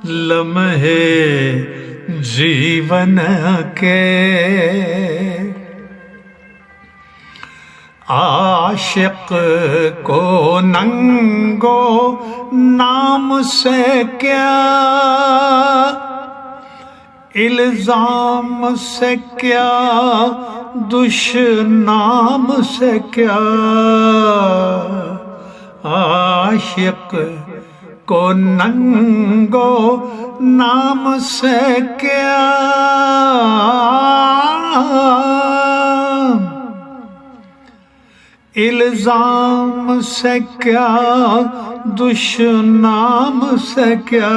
لمحے جیون کے عاشق کو ننگو نام سے کیا الزام سے کیا دشنام سے کیا عاشق کو ننگو نام سے کیا الزام سے کیا دشنام سے کیا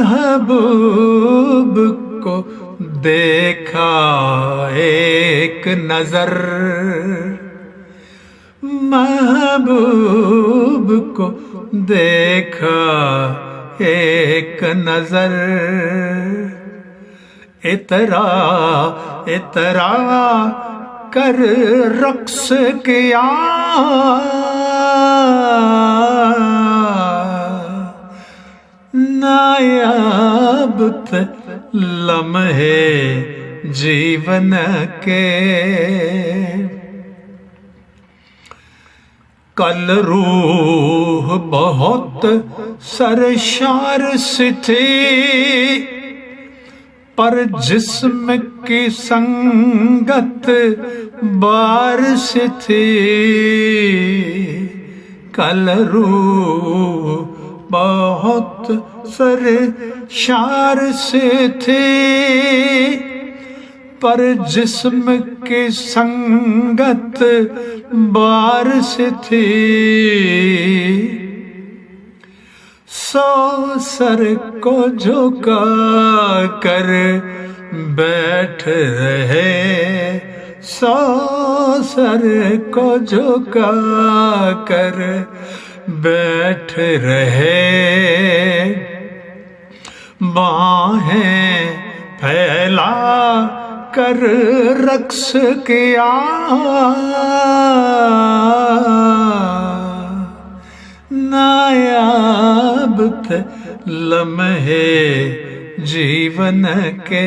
محبوب کو دیکھا ایک نظر محبوب کو دیکھا ایک نظر اترا کر رقص کیا نایاب تھے لمحے جیون کے کل روح بہت سرشار سی تھی پر جسم کی سنگت بارش تھی کل روح بہت سرشار سے تھی پر جسم کی سنگت بارش تھی سو سر کو جھکا کر بیٹھ رہے سو سر کو جھکا کر بیٹھ رہے باہیں پھیلا کر رقص کیا نایاب تھے لمحے جیون کے